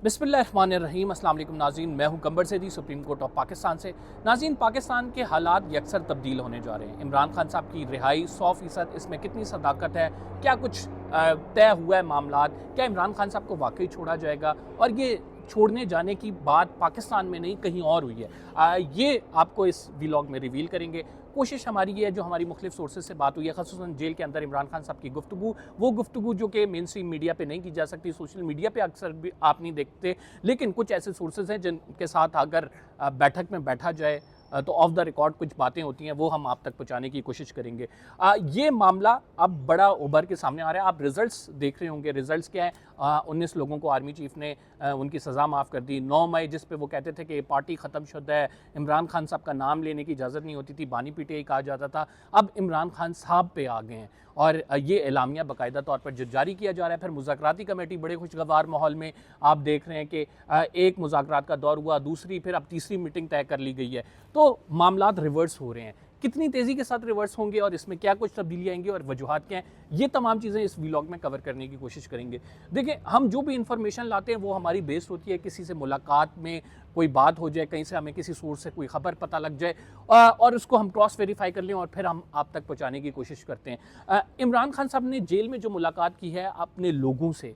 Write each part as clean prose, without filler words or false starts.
बिस्मिल्लाहिर्रहमानिर्रहीम। अस्सलाम वालेकुम नाज़रीन, मैं हूं कंबर सैदी सुप्रीम कोर्ट ऑफ पाकिस्तान से। नाज़रीन, पाकिस्तान के हालात यकसर तब्दील होने जा रहे हैं। इमरान खान साहब की रिहाई 100%, इसमें कितनी सदाकत है, क्या कुछ तय हुआ है मामलात, क्या इमरान खान साहब को वाकई छोड़ा जाएगा, और ये छोड़ने जाने की बात पाकिस्तान में नहीं कहीं और हुई है, ये आपको इस व्लॉग में रिवील करेंगे। कोशिश हमारी ये है, जो हमारी मुख्तलिफ सोर्सेज से बात हुई है, ख़ुसूसन जेल के अंदर इमरान खान साहब की गुफ्तगू, वो गुफ्तगू जो कि मेन स्ट्रीम मीडिया पे नहीं की जा सकती, सोशल मीडिया पे अक्सर भी आप नहीं देखते, लेकिन कुछ ऐसे सोर्सेज हैं जिनके साथ अगर बैठक में बैठा जाए तो ऑफ द रिकॉर्ड कुछ बातें होती हैं, वो हम आप तक पहुंचाने की कोशिश करेंगे। ये मामला अब बड़ा उभर के सामने आ रहा है। आप रिजल्ट्स देख रहे होंगे। रिजल्ट्स क्या है? 19 लोगों को आर्मी चीफ ने उनकी सज़ा माफ़ कर दी। 9 मई, जिस पे वो कहते थे कि पार्टी ख़त्म शुदा है, इमरान खान साहब का नाम लेने की इजाज़त नहीं होती थी, बानी पीटीआई कहा जाता था, अब इमरान खान साहब पे आ गए हैं और ये एलामिया बाकायदा तौर पर जो जारी किया जा रहा है। फिर मुज़ाकराती कमेटी बड़े खुशगवार माहौल में आप देख रहे हैं कि एक मुज़ाकरात का दौर हुआ, दूसरी, फिर अब तीसरी मीटिंग तय कर ली गई है। तो मामलात रिवर्स हो रहे हैं। कितनी तेज़ी के साथ रिवर्स होंगे और इसमें क्या कुछ तब्दीली आएंगी और वजूहात क्या हैं, ये तमाम चीज़ें इस व्लॉग में कवर करने की कोशिश करेंगे। देखिए, हम जो भी इंफॉर्मेशन लाते हैं वो हमारी बेस्ड होती है, किसी से मुलाकात में कोई बात हो जाए, कहीं से हमें किसी सोर्स से कोई खबर पता लग जाए और उसको हम क्रॉस वेरीफाई कर लें और फिर हम आप तक पहुंचाने की कोशिश करते हैं। इमरान खान साहब ने जेल में जो मुलाकात की है अपने लोगों से,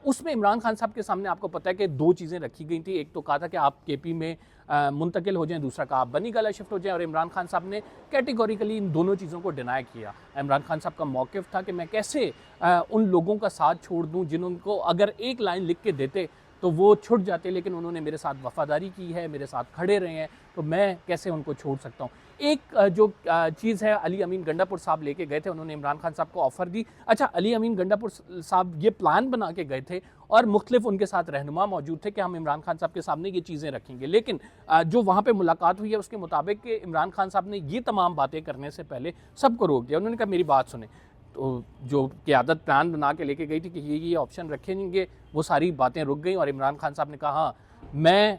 उसमें इमरान खान साहब के सामने आपको पता है कि दो चीज़ें रखी गई थी। एक तो कहा था कि आप केपी में मुंतकिल हो जाएं, दूसरा कहा आप बनी गाला शिफ्ट हो जाएं, और इमरान खान साहब ने कैटेगोरिकली इन दोनों चीज़ों को डिनाई किया। इमरान खान साहब का मौक़िफ़ था कि मैं कैसे उन लोगों का साथ छोड़ दूं जिनको अगर एक लाइन लिख के देते तो वो छुट जाते, लेकिन उन्होंने मेरे साथ वफ़ादारी की है, मेरे साथ खड़े रहे हैं, तो मैं कैसे उनको छोड़ सकता हूँ। एक जो चीज़ है, अली अमीन गंडापुर साहब लेके गए थे, उन्होंने इमरान खान साहब को ऑफ़र दी। अच्छा, अली अमीन गंडापुर साहब ये प्लान बना के गए थे और मुख्तलिफ उनके साथ रहनुमा मौजूद थे कि हम इमरान खान साहब के सामने ये चीज़ें रखेंगे, लेकिन जो वहाँ पर मुलाकात हुई है उसके मुताबिक कि इमरान खान साहब ने ये तमाम बातें करने से पहले सबको रोक दिया। उन्होंने कहा मेरी बात सुने। तो जो क़यादत प्लान बना के लेके गई थी कि ये ऑप्शन रखेंगे, वो सारी बातें रुक गई और इमरान खान साहब ने कहा हाँ मैं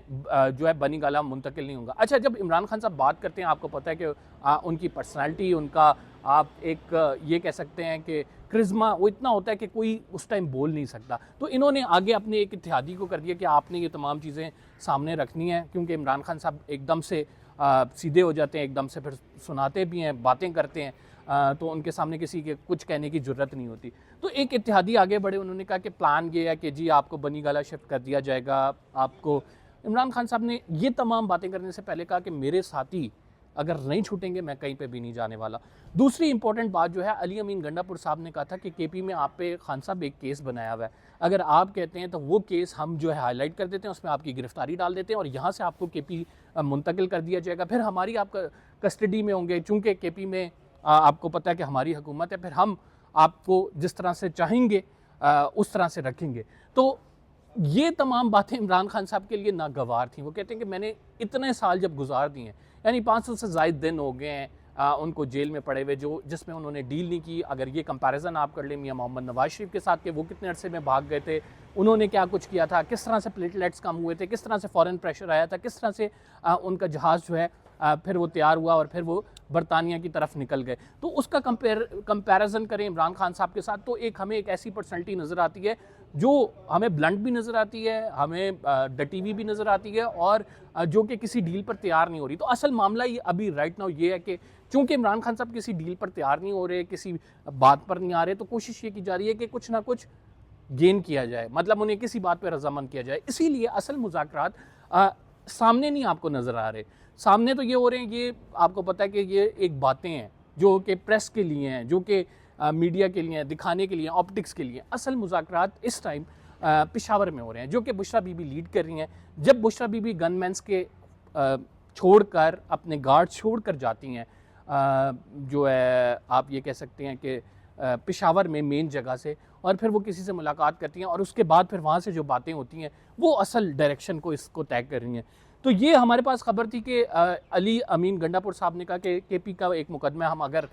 जो है बनी गाला मुंतकिल नहीं होगा। अच्छा, जब इमरान खान साहब बात करते हैं, आपको पता है कि उनकी पर्सनालिटी, उनका आप एक ये कह सकते हैं कि क्रिज्मा वो इतना होता है कि कोई उस टाइम बोल नहीं सकता। तो इन्होंने आगे अपने एक इत्तेहादी को कर दिया कि आपने ये तमाम चीज़ें सामने रखनी है, क्योंकि इमरान खान साहब एकदम से सीधे हो जाते हैं, एकदम से फिर सुनाते भी हैं, बातें करते हैं, तो उनके सामने किसी के कुछ कहने की ज़रूरत नहीं होती। तो एक इत्तेहादी आगे बढ़े, उन्होंने कहा कि प्लान ये है कि जी आपको बनी गाला शिफ्ट कर दिया जाएगा। आपको इमरान खान साहब ने ये तमाम बातें करने से पहले कहा कि मेरे साथी अगर नहीं छूटेंगे मैं कहीं पे भी नहीं जाने वाला। दूसरी इंपॉर्टेंट बात जो है, अली अमीन गंडापुर साहब ने कहा था कि केपी में आप पे खान साहब एक केस बनाया हुआ है, अगर आप कहते हैं तो वो केस हम जो है हाईलाइट कर देते हैं, उसमें आपकी गिरफ्तारी डाल देते हैं और यहाँ से आपको केपी मुंतकिल कर दिया जाएगा, फिर हमारी आप कस्टडी में होंगे। चूँकि केपी में आपको पता है कि हमारी हुकूमत है, फिर हम आपको जिस तरह से चाहेंगे उस तरह से रखेंगे। तो ये तमाम बातें इमरान खान साहब के लिए नागवार थी। वो कहते हैं कि मैंने इतने साल जब गुजार दिए हैं, यानी 500 से ज़ायद दिन हो गए हैं उनको जेल में पड़े हुए, जो जिसमें उन्होंने डील नहीं की। अगर ये कंपैरिजन आप कर लें मियां मोहम्मद नवाज शरीफ के साथ कि वो कितने अरसे में भाग गए थे, उन्होंने क्या कुछ किया था, किस तरह से प्लेटलेट्स कम हुए थे, किस तरह से फॉरेन प्रेशर आया था, किस तरह से उनका जहाज़ जो है फिर वो तैयार हुआ और फिर वो बरतानिया की तरफ निकल गए। तो उसका कंपैरिजन करें इमरान खान साहब के साथ, तो हमें एक ऐसी पर्सनैलिटी नज़र आती है जो हमें ब्लंट भी नज़र आती है, हमें डटी हुई भी नज़र आती है, और जो कि किसी डील पर तैयार नहीं हो रही। तो असल मामला ये अभी राइट नाउ ये है कि चूँकि इमरान खान साहब किसी डील पर तैयार नहीं हो रहे, किसी बात पर नहीं आ रहे, तो कोशिश ये की जा रही है कि कुछ ना कुछ गेन किया जाए, मतलब उन्हें किसी बात पर रजामंद किया जाए। इसीलिए असल मुज़ाकरात सामने नहीं आपको नज़र आ रहे। सामने तो ये हो रहे हैं, ये आपको पता है कि ये एक बातें हैं जो कि प्रेस के लिए हैं, जो कि मीडिया के लिए हैं, दिखाने के लिए, ऑप्टिक्स के लिए। असल मुज़ाकरात इस टाइम पेशावर में हो रहे हैं, जो कि बुशरा बीबी लीड कर रही हैं। जब बुशरा बीबी गनमैन्स के छोड़कर, अपने गार्ड छोड़कर जाती हैं, जो है आप ये कह सकते हैं कि पेशावर में मेन जगह से, और फिर वो किसी से मुलाकात करती हैं और उसके बाद फिर वहाँ से जो बातें होती हैं वो असल डायरेक्शन को इसको तय कर रही हैं। तो ये हमारे पास खबर थी कि अली अमीन गंडापुर साहब ने कहा कि केपी का एक मुकदमा हम अगर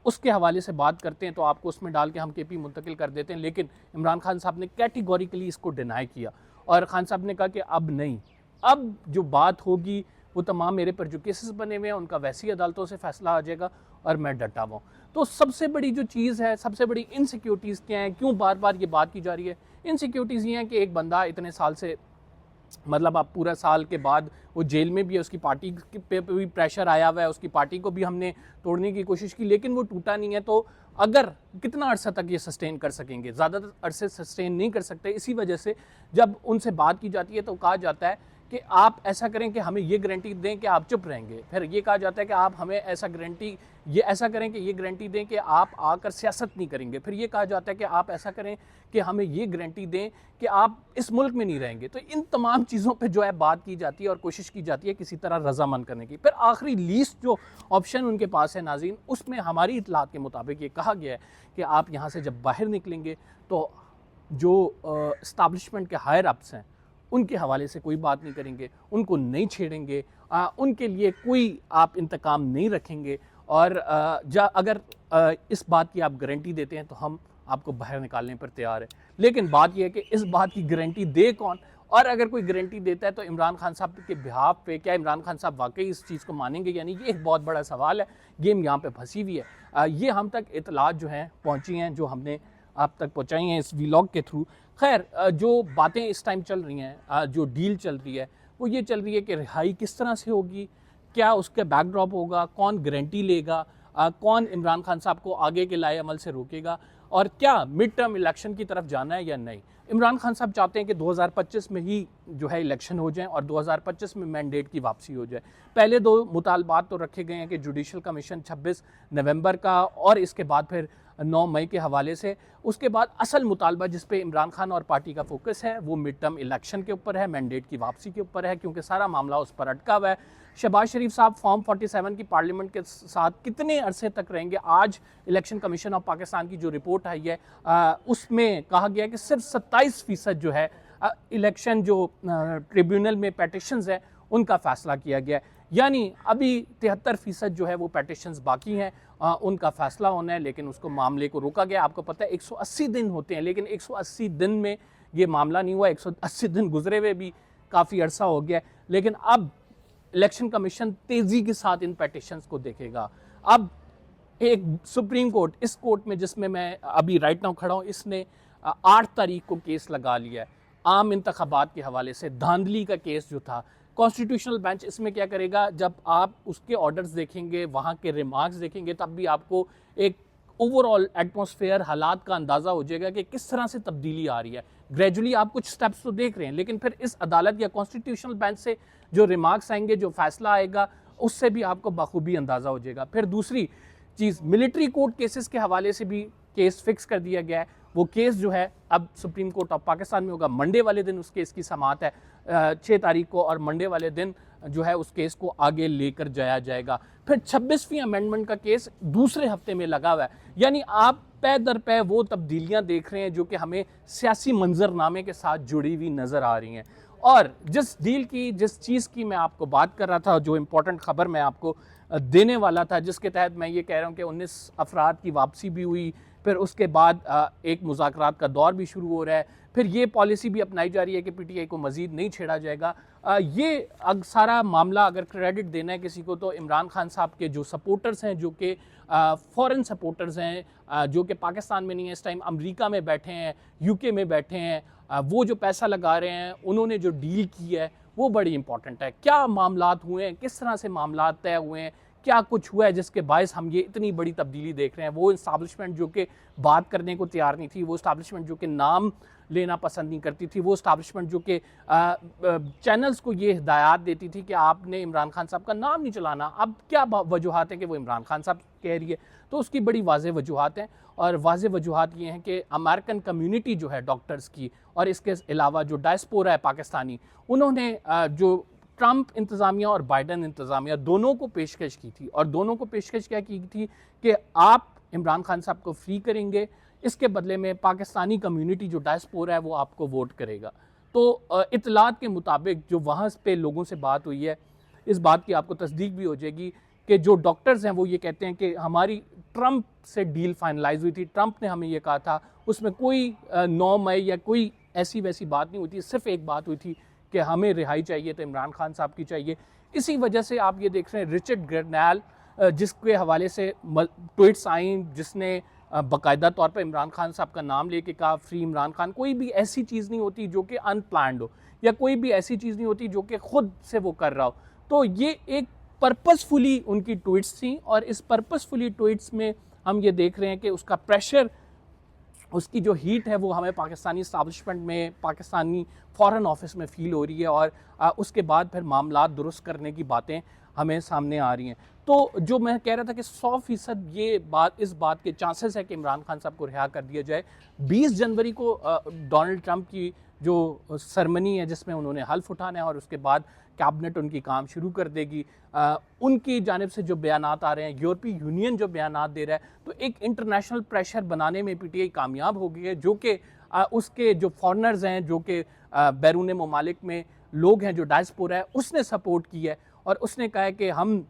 उसके हवाले से बात करते हैं तो आपको उसमें डाल के हम केपी मुंतकिल कर देते हैं, लेकिन इमरान खान साहब ने कैटेगोरिकली इसको डिनाई किया और खान साहब ने कहा कि अब नहीं, अब जो बात होगी वो तमाम मेरे पर जो केसेस बने हुए हैं उनका वैसी अदालतों से फैसला आ जाएगा और मैं डटा हुआ हूँ। तो सबसे बड़ी जो चीज़ है, सबसे बड़ी इनसिक्योरिटीज़ क्या हैं, क्यों बार बार ये बात की जा रही है? इनसिक्योरिटीज़ ये हैं कि एक बंदा इतने साल से मतलब अब पूरा साल के बाद वो जेल में भी है, उसकी पार्टी पे भी प्रेशर आया हुआ है, उसकी पार्टी को भी हमने तोड़ने की कोशिश की लेकिन वो टूटा नहीं है। तो अगर कितना अरसा तक ये सस्टेन कर सकेंगे, ज़्यादा अरसे सस्टेन नहीं कर सकते। इसी वजह से जब उनसे बात की जाती है तो कहा जाता है कि आप ऐसा करें कि हमें ये गारंटी दें कि आप चुप रहेंगे, फिर ये कहा जाता है कि आप हमें ऐसा करें कि ये गारंटी दें कि आप आकर सियासत नहीं करेंगे, फिर ये कहा जाता है कि आप ऐसा करें कि हमें ये गारंटी दें कि आप इस मुल्क में नहीं रहेंगे। तो इन तमाम चीज़ों पे जो है बात की जाती है और कोशिश की जाती है किसी तरह रजामंद करने की। फिर आखिरी लीस्ट जो ऑप्शन उनके पास है नाज़रीन, उसमें हमारी इतलात के मुताबिक ये कहा गया है कि आप यहाँ से जब बाहर निकलेंगे तो जो इस्टाब्लिशमेंट के हायर अप्स हैं उनके हवाले से कोई बात नहीं करेंगे, उनको नहीं छेड़ेंगे, उनके लिए कोई आप इंतकाम नहीं रखेंगे और अगर इस बात की आप गारंटी देते हैं तो हम आपको बाहर निकालने पर तैयार है। लेकिन बात यह है कि इस बात की गारंटी दे कौन, और अगर कोई गारंटी देता है तो इमरान खान साहब के बिहाफ पे क्या इमरान खान साहब वाकई इस चीज़ को मानेंगे यानी ये एक बहुत बड़ा सवाल है। गेम यहाँ पे फंसी हुई है। ये हम तक इतलात जो हैं पहुँची हैं, जो हमने आप तक पहुँचाई हैं इस व्लॉग के थ्रू। खैर जो बातें इस टाइम चल रही हैं, जो डील चल रही है वो ये चल रही है कि रिहाई किस तरह से होगी, क्या उसका बैकड्रॉप होगा, कौन गारंटी लेगा, कौन इमरान खान साहब को आगे के लाए अमल से रोकेगा, और क्या मिड टर्म इलेक्शन की तरफ जाना है या नहीं। इमरान खान साहब चाहते हैं कि 2025 में ही जो है इलेक्शन हो जाए और 2025 में मैंडेट की वापसी हो जाए। पहले दो मुतालबात तो रखे गए हैं कि जुडिशल कमीशन 26 नवंबर का और इसके बाद फिर 9 मई के हवाले से। उसके बाद असल मुतालबा जिस पे इमरान खान और पार्टी का फोकस है वो मिड टर्म इलेक्शन के ऊपर है, मैंडेट की वापसी के ऊपर है, क्योंकि सारा मामला उस पर अटका हुआ है। शहबाज शरीफ साहब फॉर्म 47 की पार्लियामेंट के साथ कितने अरसे तक रहेंगे। आज इलेक्शन कमीशन ऑफ पाकिस्तान की जो रिपोर्ट आई है उसमें कहा गया है कि सिर्फ 27% जो है इलेक्शन जो ट्रिब्यूनल में पेटिशंस है उनका फैसला किया गया है, यानी अभी 73% जो है वो पेटिशंस बाकी हैं, उनका फैसला होना है, लेकिन उसको मामले को रोका गया। आपको पता है 180 दिन होते हैं, लेकिन 180 दिन में ये मामला नहीं हुआ। 180 दिन गुजरे हुए भी काफ़ी अरसा हो गया, लेकिन अब इलेक्शन कमीशन तेज़ी के साथ इन पेटिशंस को देखेगा। अब एक सुप्रीम कोर्ट, इस कोर्ट में जिसमें मैं अभी राइट नाउ खड़ा हूँ, इसने 8 तारीख को केस लगा लिया है आम इंतखाबात के हवाले से। धांधली का केस जो था, कॉन्स्टिट्यूशनल बेंच इसमें क्या करेगा, जब आप उसके ऑर्डर्स देखेंगे, वहाँ के रिमार्क्स देखेंगे, तब भी आपको एक ओवरऑल एटमॉस्फेयर, हालात का अंदाज़ा हो जाएगा कि किस तरह से तब्दीली आ रही है। ग्रेजुअली आप कुछ स्टेप्स तो देख रहे हैं, लेकिन फिर इस अदालत या कॉन्स्टिट्यूशनल बेंच से जो रिमार्क्स आएंगे, जो फैसला आएगा, उससे भी आपको बखूबी अंदाज़ा हो जाएगा। फिर दूसरी चीज़, मिलिट्री कोर्ट केसेस के हवाले से भी केस फिक्स कर दिया गया है। वो केस जो है अब सुप्रीम कोर्ट ऑफ पाकिस्तान में होगा। मंडे वाले दिन उस केस की समाअत है 6 तारीख को, और मंडे वाले दिन जो है उस केस को आगे लेकर जाया जाएगा। फिर 26वीं अमेंडमेंट का केस दूसरे हफ्ते में लगा हुआ है, यानी आप पै दर पै वो तब्दीलियां देख रहे हैं जो कि हमें सियासी मंजरनामे के साथ जुड़ी हुई नज़र आ रही हैं। और जिस डील की, जिस चीज़ की मैं आपको बात कर रहा था, जो इम्पोर्टेंट खबर मैं आपको देने वाला था, जिसके तहत मैं ये कह रहा हूँ कि 19 अफराद की वापसी भी हुई, फिर उसके बाद एक मुज़ाकरात का दौर भी शुरू हो रहा है, फिर ये पॉलिसी भी अपनाई जा रही है कि पीटीआई को मज़ीद नहीं छेड़ा जाएगा। ये सारा मामला अगर क्रेडिट देना है किसी को तो इमरान खान साहब के जो सपोर्टर्स हैं, जो कि फॉरेन सपोर्टर्स हैं, जो कि पाकिस्तान में नहीं है, इस टाइम अमेरिका में बैठे हैं, यूके में बैठे हैं, वो जो पैसा लगा रहे हैं, उन्होंने जो डील की है वो बड़ी इंपॉर्टेंट है। क्या मामलात हुए हैं, किस तरह से मामलात तय हुए हैं, क्या कुछ हुआ है जिसके बायस हम ये इतनी बड़ी तब्दीली देख रहे हैं। वो इस्टाब्लिशमेंट जो कि बात करने को तैयार नहीं थी, वो इस्टाब्लिशमेंट जो कि नाम लेना पसंद नहीं करती थी, वो इस्टाब्लिशमेंट जो कि चैनल्स को ये हिदायत देती थी कि आपने इमरान खान साहब का नाम नहीं चलाना, अब क्या वजूहत हैं कि वो इमरान खान साहब कह रही है, तो उसकी बड़ी वाज़ेह वजूहत हैं। और वाज़ेह वजूहत ये हैं कि अमेरिकन कम्यूनिटी जो है डॉक्टर्स की, और इसके अलावा जो डायस्पोरा है पाकिस्तानी, उन्होंने जो ट्रंप इंतज़ामिया और बाइडन इंतज़ामिया दोनों को पेशकश की थी, और दोनों को पेशकश क्या की थी कि आप इमरान खान साहब को फ्री करेंगे, इसके बदले में पाकिस्तानी कम्युनिटी जो डायस्पोरा है वो आपको वोट करेगा। तो इतलात के मुताबिक जो वहाँ पे लोगों से बात हुई है, इस बात की आपको तस्दीक भी हो जाएगी कि जो डॉक्टर्स हैं वो ये कहते हैं कि हमारी ट्रंप से डील फाइनलाइज हुई थी, ट्रंप ने हमें ये कहा था, उसमें कोई 9 मई या कोई ऐसी वैसी बात नहीं हुई थी, सिर्फ एक बात हुई थी कि हमें रिहाई चाहिए तो इमरान खान साहब की चाहिए। इसी वजह से आप ये देख रहे हैं रिचर्ड ग्रेनैल जिसके हवाले से ट्वीट्स आई, जिसने बाकायदा तौर पर इमरान खान साहब का नाम लेके कहा फ्री इमरान खान। कोई भी ऐसी चीज़ नहीं होती जो कि अनप्लान्ड हो, या कोई भी ऐसी चीज़ नहीं होती जो कि खुद से वो कर रहा हो। तो ये एक पर्पसफुली उनकी ट्वीट्स थी, और इस पर्पसफुली ट्वीट्स में हम ये देख रहे हैं कि उसका प्रेशर, उसकी जो हीट है वो हमें पाकिस्तानी इस्टेब्लिशमेंट में, पाकिस्तानी फॉरेन ऑफिस में फ़ील हो रही है, और उसके बाद फिर मामला दुरुस्त करने की बातें हमें सामने आ रही हैं। तो जो मैं कह रहा था कि 100% ये बात, इस बात के चांसेस है कि इमरान खान साहब को रिहा कर दिया जाए। 20 जनवरी को डोनाल्ड ट्रंप की जो सरमनी है जिसमें उन्होंने हल्फ उठाना है, और उसके बाद कैबिनेट उनकी काम शुरू कर देगी। उनकी जानिब से जो बयानात आ रहे हैं, यूरोपीय यूनियन जो बयानात दे रहा है, तो एक इंटरनेशनल प्रेशर बनाने में पीटीआई कामयाब हो गई है, जो कि उसके जो फॉरेनर्स हैं, जो कि बैरून ममालिक में लोग हैं, जो डायस्पोरा है, उसने सपोर्ट की है, और उसने कहा है कि हम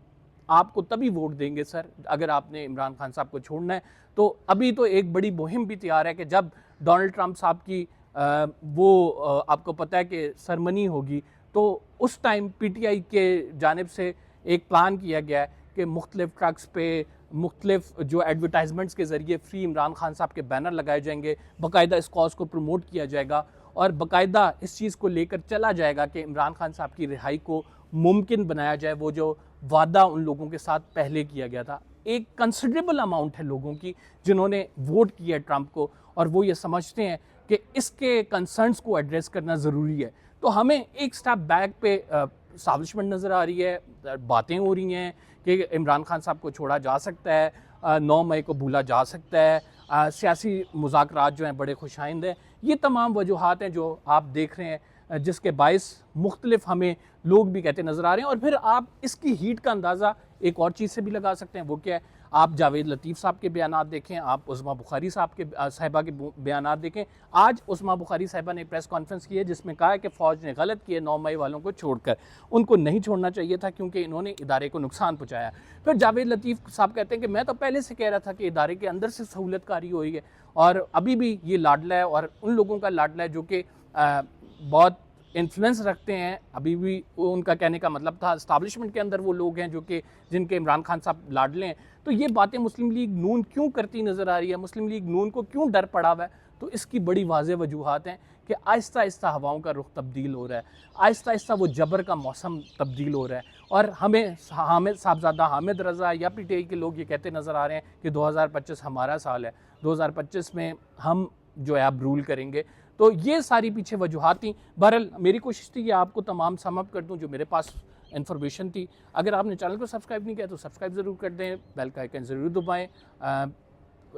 आपको तभी वोट देंगे सर अगर आपने इमरान खान साहब को छोड़ना है। तो अभी तो एक बड़ी मुहिम भी तैयार है कि जब डोनाल्ड ट्रंप साहब की आपको पता है कि सरमनी होगी, तो उस टाइम पीटीआई के जानिब से एक प्लान किया गया है कि मुख्तलिफ ट्रक्स पे मुख्तलिफ जो एडवर्टाइजमेंट्स के ज़रिए फ्री इमरान खान साहब के बैनर लगाए जाएंगे, बाकायदा इस कॉज को प्रमोट किया जाएगा, और बाकायदा इस चीज़ को लेकर चला जाएगा कि इमरान खान साहब की रिहाई को मुमकिन बनाया जाए, वो जो वादा उन लोगों के साथ पहले किया गया था। एक कंसिडरेबल अमाउंट है लोगों की जिन्होंने वोट किया ट्रंप को, और वो ये समझते हैं कि इसके कंसर्न्स को एड्रेस करना ज़रूरी है। तो हमें एक स्टेप बैक पे एस्टैब्लिशमेंट नज़र आ रही है, बातें हो रही हैं कि इमरान खान साहब को छोड़ा जा सकता है, 9 मई को भूला जा सकता है, सियासी मुज़ाकरात जो हैं बड़े खुशाइंद हैं। ये तमाम वजूहात हैं जो आप देख रहे हैं, जिसके बायस मुख्तलिफ हमें लोग भी कहते नज़र आ रहे हैं। और फिर आप इसकी हीट का अंदाज़ा एक और चीज़ से भी लगा सकते हैं, वो क्या है, आप जावेद लतीफ़ साहब के बयानात देखें, आप उस्मा बुखारी साहब के साहिबा के बयानात देखें। आज उस्मा बुखारी साहिबा ने प्रेस कॉन्फ्रेंस की है जिसमें कहा है कि फ़ौज ने गलत किया 9 मई वालों को छोड़कर, उनको नहीं छोड़ना चाहिए था क्योंकि इन्होंने इदारे को नुकसान पहुँचाया। फिर जावेद लतीफ़ साहब कहते हैं कि मैं तो पहले से कह रहा था कि इदारे के अंदर से सहूलतकारी हो रही है, और अभी भी ये लाडला है, और उन लोगों का लाडला है जो कि बहुत इन्फ्लुएंस रखते हैं। अभी भी उनका कहने का मतलब था एस्टैब्लिशमेंट के अंदर वो लोग हैं जो कि जिनके इमरान खान साहब लाडले हैं। तो ये बातें मुस्लिम लीग नून क्यों करती नज़र आ रही है, मुस्लिम लीग नून को क्यों डर पड़ा हुआ है? तो इसकी बड़ी वाज़ेह वजूहात हैं कि आहिस्ता आहिस्ता हवाओं का रुख तब्दील हो रहा है, आहिस्ता आहिस्ता वो जबर का मौसम तब्दील हो रहा है, और हमें साहबजादा हामिद रज़ा या पीटीआई के लोग ये कहते नज़र आ रहे हैं कि 2025 हमारा साल है, 2025 में हम जो है अब रूल करेंगे। तो ये सारी पीछे वजूहात थी। बहरहाल मेरी कोशिश थी कि आपको तमाम सम अप कर दूं जो मेरे पास इन्फॉर्मेशन थी। अगर आपने चैनल को सब्सक्राइब नहीं किया तो सब्सक्राइब ज़रूर कर दें, बेल का आइकन ज़रूर दबाएँ।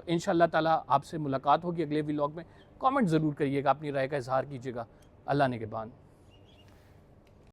इंशाअल्लाह ताला आपसे मुलाकात होगी अगले व्लॉग में। कमेंट ज़रूर करिएगा, अपनी राय का इजहार कीजिएगा। अल्लाह ने के बाद।